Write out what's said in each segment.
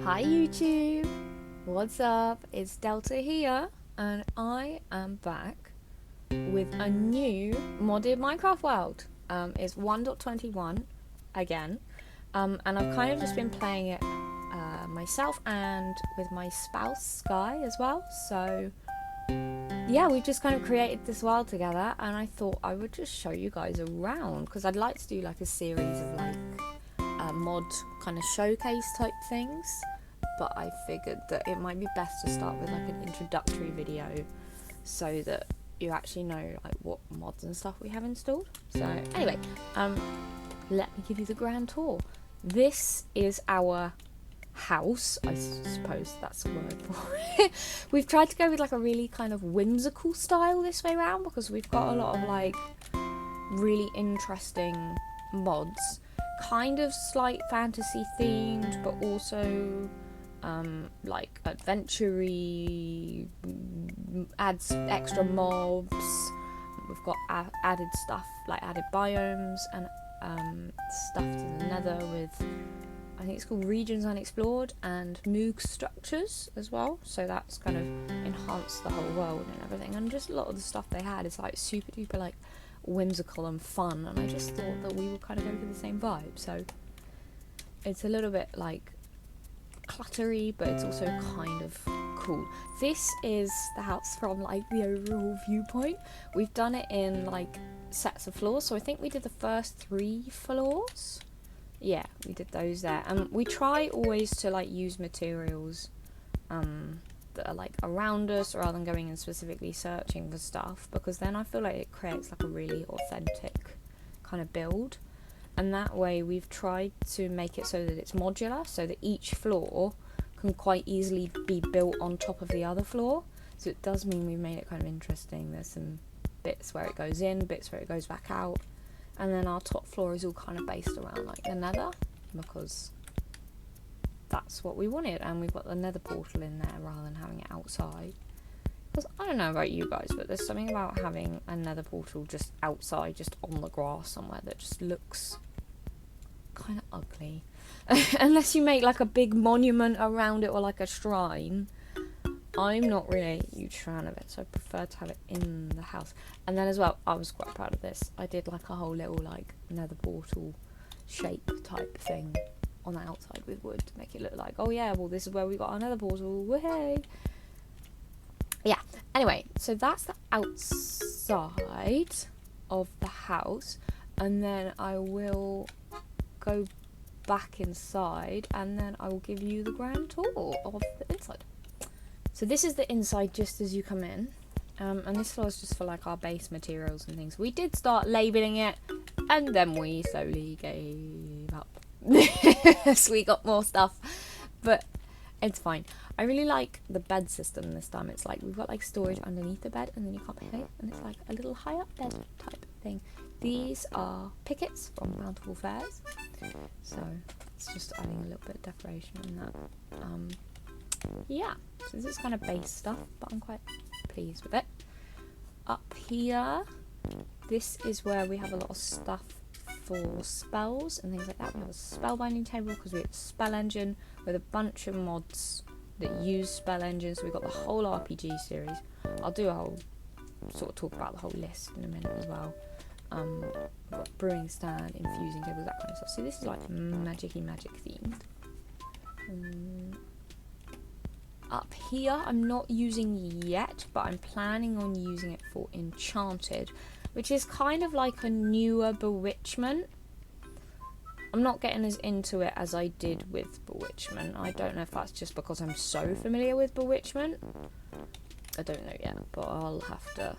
Hi YouTube, what's up? It's Delta here, and I am back with a new modded Minecraft world. It's 1.21 again, and I've kind of just been playing it myself and with my spouse Sky as well. So yeah, we've just kind of created this world together, and I thought I would just show you guys around because I'd like to do like a series of like mod kind of showcase type things, but I figured that it might be best to start with like an introductory video so that you actually know like what mods and stuff we have installed. So anyway, let me give you the grand tour. This is our house, I suppose that's the word for it. We've tried to go with like a really kind of whimsical style this way around because we've got a lot of like really interesting mods, kind of slight fantasy themed, but also like adventure-y, adds extra mobs. We've got added stuff like added biomes and stuff to the nether with, I think it's called Regions Unexplored, and Moog structures as well, so that's kind of enhanced the whole world and everything. And just a lot of the stuff they had is like super duper like whimsical and fun, and I just thought that we would kind of go for the same vibe. So it's a little bit like cluttery, but it's also kind of cool. This is the house from like the overall viewpoint. We've done it in like sets of floors, so I think we did the first 3 floors. Yeah, we did those there, and we try always to like use materials that are like around us rather than going and specifically searching for stuff, because then I feel like it creates like a really authentic kind of build. And that way we've tried to make it so that it's modular, so that each floor can quite easily be built on top of the other floor. So it does mean we've made it kind of interesting. There's some bits where it goes in, bits where it goes back out, and then our top floor is all kind of based around like the nether, because that's what we wanted. And we've got the nether portal in there rather than having it outside, because I don't know about you guys, but there's something about having a nether portal just outside, just on the grass somewhere, that just looks kind of ugly. Unless you make like a big monument around it or like a shrine. I'm not really a huge fan of it, so I prefer to have it in the house. And then as well, I was quite proud of this. I did like a whole little like nether portal shape type thing on the outside with wood to make it look like, oh yeah, well this is where we got our nether portal, woohoo! Yeah, anyway, so that's the outside of the house, and then I will go back inside and then I will give you the grand tour of the inside. So this is the inside just as you come in, and this floor is just for like our base materials and things. We did start labelling it, and then we slowly gave up. So we got more stuff, but it's fine. I really like the bed system this time. It's like we've got like storage underneath the bed, and then you can't put it, and it's like a little high up bed type thing. These are pickets from Bountiful Fares, so it's just adding a little bit of decoration in that. Yeah, so this is kind of base stuff, but I'm quite pleased with it. Up here, this is where we have a lot of stuff for spells and things like that. We have a spellbinding table because we have a spell engine with a bunch of mods that use spell engines. So we've got the whole RPG series. I'll do a whole sort of talk about the whole list in a minute as well. We've got brewing stand, infusing tables, that kind of stuff. So this is like magic themed. Up here, I'm not using yet, but I'm planning on using it for Enchanted, which is kind of like a newer Bewitchment. I'm not getting as into it as I did with Bewitchment. I don't know if that's just because I'm so familiar with Bewitchment. I don't know yet, but I'll have to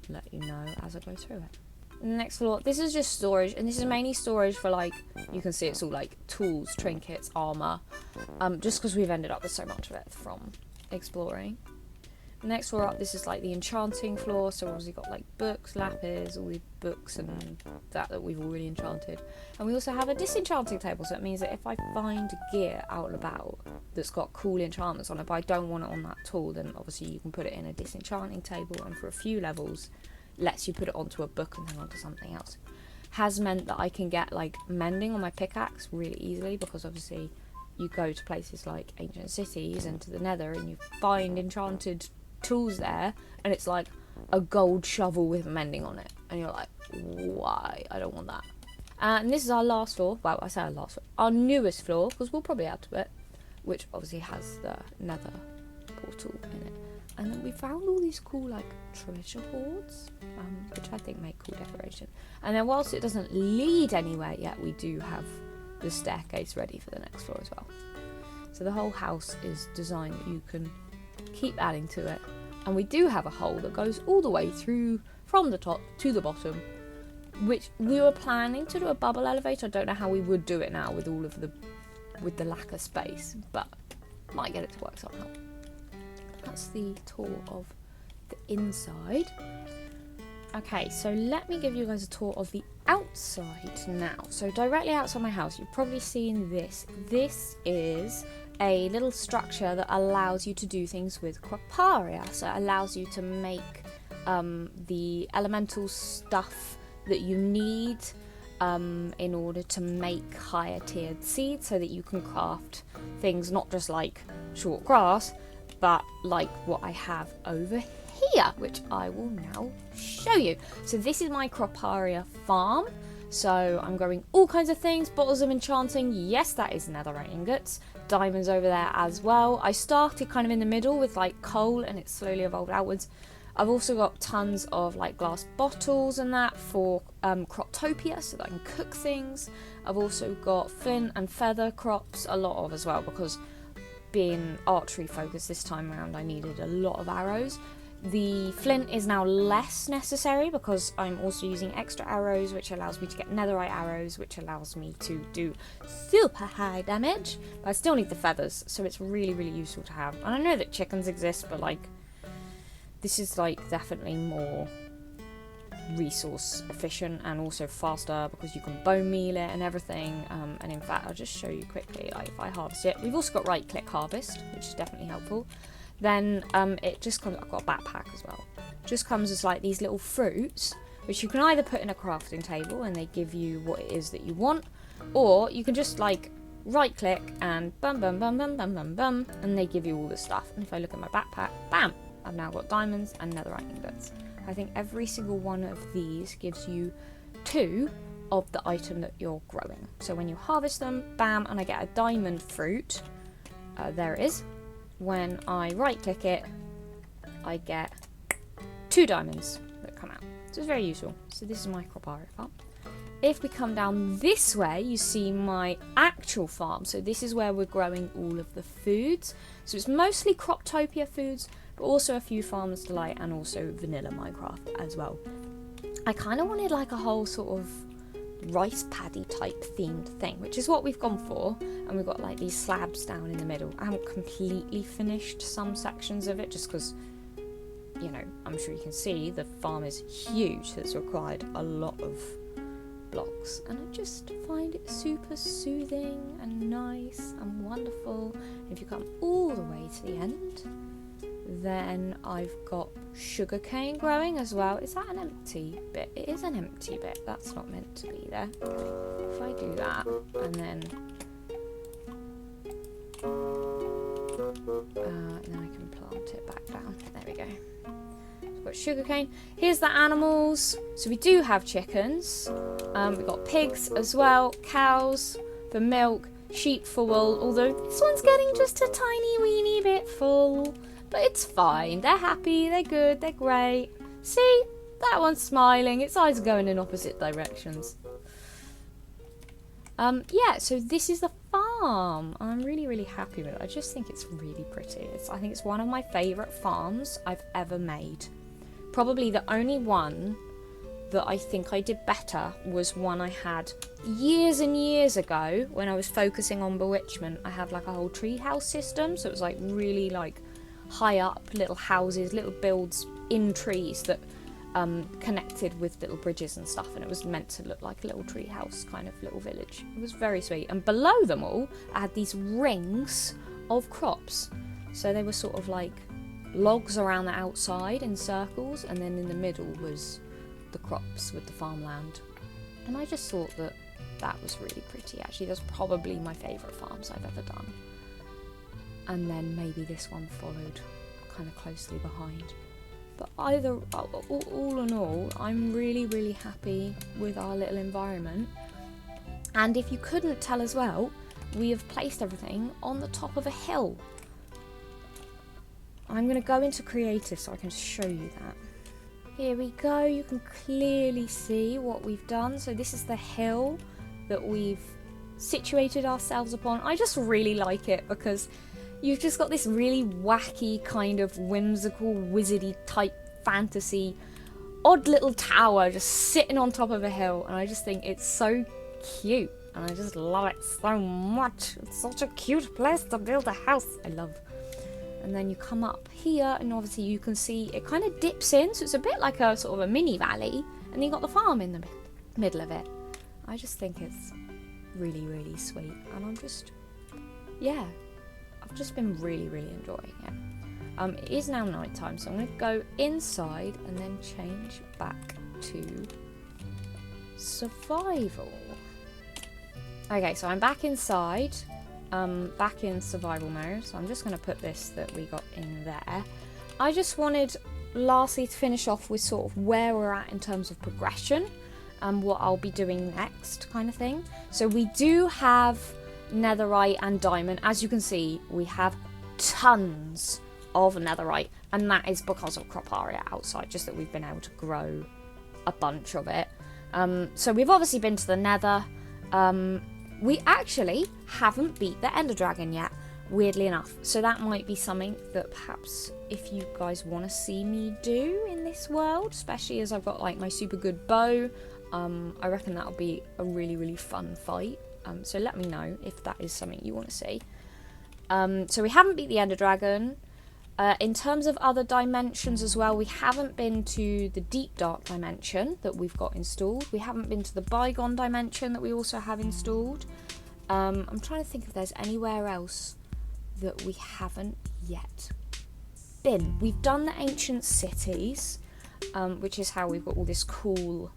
let you know as I go through it. Next floor, this is just storage, and this is mainly storage for like, you can see it's all like tools, trinkets, armor, just because we've ended up with so much of it from exploring. Next floor up, this is like the enchanting floor, so obviously got like books, lapis, all the books and that we've already enchanted. And we also have a disenchanting table, so it means that if I find gear out and about that's got cool enchantments on it, but I don't want it on that tool, then obviously you can put it in a disenchanting table, and for a few levels lets you put it onto a book and then onto something else. Has meant that I can get like mending on my pickaxe really easily, because obviously you go to places like ancient cities and to the nether and you find enchanted tools there, and it's like a gold shovel with mending on it, and you're like, why? I don't want that. And this is our last floor. Well, I say our last floor, our newest floor, because we'll probably add to it, which obviously has the nether portal in it. And then we found all these cool like treasure hoards, which I think make cool decoration. And then whilst it doesn't lead anywhere yet, we do have the staircase ready for the next floor as well. So the whole house is designed that you can keep adding to it. And we do have a hole that goes all the way through from the top to the bottom, which we were planning to do a bubble elevator. I don't know how we would do it now with all of the lack of space, but might get it to work somehow. That's the tour of the inside. Okay, so let me give you guys a tour of the outside now. So directly outside my house, you've probably seen this. This is a little structure that allows you to do things with Croparia. So it allows you to make the elemental stuff that you need in order to make higher tiered seeds, so that you can craft things not just like short grass, but like what I have over here, which I will now show you. So this is my Croparia farm. So I'm growing all kinds of things, bottles of enchanting. Yes, that is netherite ingots. Diamonds over there as well. I started kind of in the middle with like coal, and it slowly evolved outwards. I've also got tons of like glass bottles and that for Croptopia, so that I can cook things. I've also got flint and feather crops, a lot of as well, because being archery focused this time around, I needed a lot of arrows. The flint is now less necessary because I'm also using extra arrows, which allows me to get netherite arrows, which allows me to do super high damage. But I still need the feathers, so it's really, really useful to have. And I know that chickens exist, but like, this is like definitely more resource efficient and also faster because you can bone meal it and everything. And in fact, I'll just show you quickly, like if I harvest it. We've also got right click harvest, which is definitely helpful. Then it just comes, I've got a backpack as well, just comes as like these little fruits, which you can either put in a crafting table and they give you what it is that you want, or you can just like right click and bum bum bum bum bum bum bum, and they give you all the stuff. And if I look at my backpack, bam, I've now got diamonds and netherite ingots. I think every single one of these gives you 2 of the item that you're growing. So when you harvest them, bam, and I get a diamond fruit, there it is. When I right click it, I get 2 diamonds that come out. So it's very useful. So this is my Croparia farm. If we come down this way, you see my actual farm. So this is where we're growing all of the foods. So it's mostly Croptopia foods, but also a few Farmer's Delight and also vanilla Minecraft as well. I kind of wanted like a whole sort of rice paddy type themed thing, which is what we've gone for. And we've got like these slabs down in the middle. I haven't completely finished some sections of it just because, you know, I'm sure you can see the farm is huge, so it's required a lot of blocks, and I just find it super soothing and nice and wonderful. And if you come all the way to the end, then I've got sugarcane growing as well. Is that an empty bit? It is an empty bit. That's not meant to be there. If I do that, and then I can plant it back down. There we go. We've got sugarcane. Here's the animals. So we do have chickens. We've got pigs as well, cows for milk, sheep for wool, although this one's getting just a tiny weeny bit full. But it's fine. They're happy, they're good, they're great. See? That one's smiling. Its eyes are going in opposite directions. Yeah, so this is the farm. I'm really, really happy with it. I just think it's really pretty. I think it's one of my favourite farms I've ever made. Probably the only one that I think I did better was one I had years and years ago when I was focusing on bewitchment. I had like a whole treehouse system, so it was like really like high up little houses, little builds in trees that connected with little bridges and stuff, and it was meant to look like a little treehouse kind of little village. It was very sweet. And below them all, I had these rings of crops. So they were sort of like logs around the outside in circles, and then in the middle was the crops with the farmland. And I just thought that That was really pretty, actually. That's probably my favourite farms I've ever done. And then maybe this one followed kind of closely behind. But either, all in all, I'm really, really happy with our little environment. And if you couldn't tell as well, we have placed everything on the top of a hill. I'm going to go into creative so I can show you that. Here we go, you can clearly see what we've done. So this is the hill that we've situated ourselves upon. I just really like it because you've just got this really wacky kind of whimsical, wizardy type fantasy, odd little tower just sitting on top of a hill, and I just think it's so cute, and I just love it so much. It's such a cute place to build a house. I love. And then you come up here, and obviously you can see it kind of dips in, so it's a bit like a sort of a mini valley, and then you've got the farm in the middle of it. I just think it's really, really sweet, and I'm just, yeah, I've just been really, really enjoying it. It is now night time, so I'm going to go inside and then change back to survival. Okay, so I'm back inside, back in survival mode, so I'm just going to put this that we got in there. I just wanted lastly to finish off with sort of where we're at in terms of progression and what I'll be doing next kind of thing. So we do have netherite and diamond. As you can see, we have tons of netherite, and that is because of Croparia outside, just that we've been able to grow a bunch of it. So we've obviously been to the nether. We actually haven't beat the ender dragon yet, weirdly enough, so that might be something that perhaps if you guys want to see me do in this world, especially as I've got like my super good bow, I reckon that'll be a really, really fun fight. So let me know if that is something you want to see. So we haven't beat the ender dragon. In terms of other dimensions as well, we haven't been to the deep dark dimension that we've got installed. We haven't been to the Bygone dimension that we also have installed. I'm trying to think if there's anywhere else that we haven't yet been. We've done the ancient cities, which is how we've got all this cool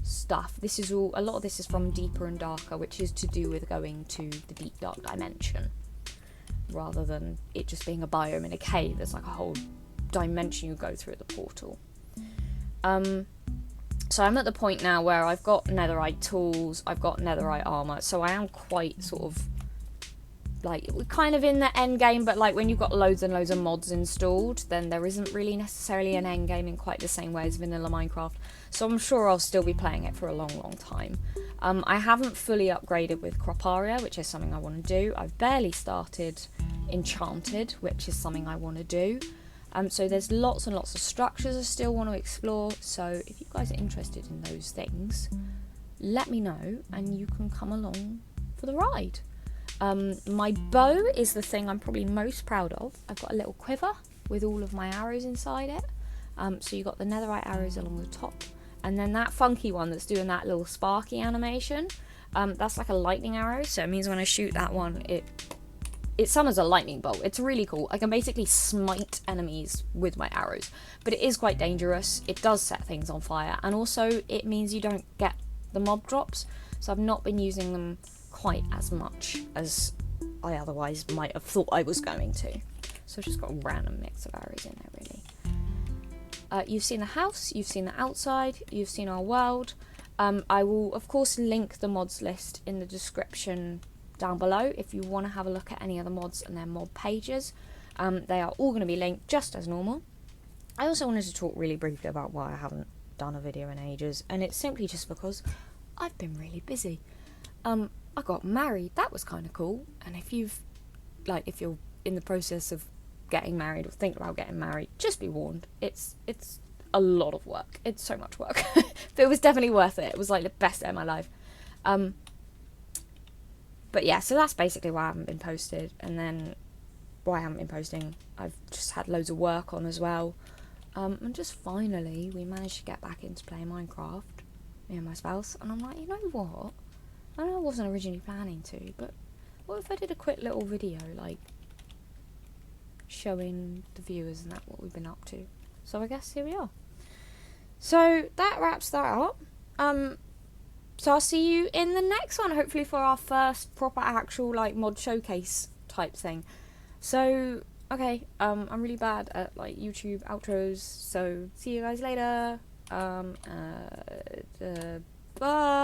stuff. This is all, a lot of this is from Deeper and Darker, which is to do with going to the deep dark dimension, rather than it just being a biome in a cave. There's like a whole dimension you go through at the portal. So I'm at the point now where I've got netherite tools, I've got netherite armor, so I am quite sort of like, we're kind of in the end game, but like when you've got loads and loads of mods installed, then there isn't really necessarily an end game in quite the same way as vanilla Minecraft. So I'm sure I'll still be playing it for a long, long time. I haven't fully upgraded with Croparia, which is something I want to do. I've barely started Enchanted, which is something I want to do. So there's lots and lots of structures I still want to explore. So if you guys are interested in those things, let me know and you can come along for the ride. My bow is the thing I'm probably most proud of. I've got a little quiver with all of my arrows inside it. So you've got the netherite arrows along the top. And then that funky one that's doing that little sparky animation, that's like a lightning arrow. So it means when I shoot that one, it summons a lightning bolt. It's really cool. I can basically smite enemies with my arrows. But it is quite dangerous. It does set things on fire. And also it means you don't get the mob drops. So I've not been using them quite as much as I otherwise might have thought I was going to. So I've just got a random mix of arrows in there, really. You've seen the house, you've seen the outside, you've seen our world. I will, of course, link the mods list in the description down below if you want to have a look at any of the mods and their mod pages. They are all going to be linked just as normal. I also wanted to talk really briefly about why I haven't done a video in ages, and it's simply just because I've been really busy. I got married. That was kind of cool. And if you're in the process of getting married or think about getting married, just be warned. It's a lot of work. It's so much work. But it was definitely worth it. It was like the best day of my life. But yeah, so that's basically why I haven't been posted. And then why I haven't been posting, I've just had loads of work on as well. And just finally, we managed to get back into playing Minecraft, me and my spouse. And I'm like, you know what? I know I wasn't originally planning to, but what if I did a quick little video, like, showing the viewers and that what we've been up to? So I guess here we are. So that wraps that up. So I'll see you in the next one, hopefully for our first proper actual like mod showcase type thing. So okay, I'm really bad at like YouTube outros, so see you guys later. Bye.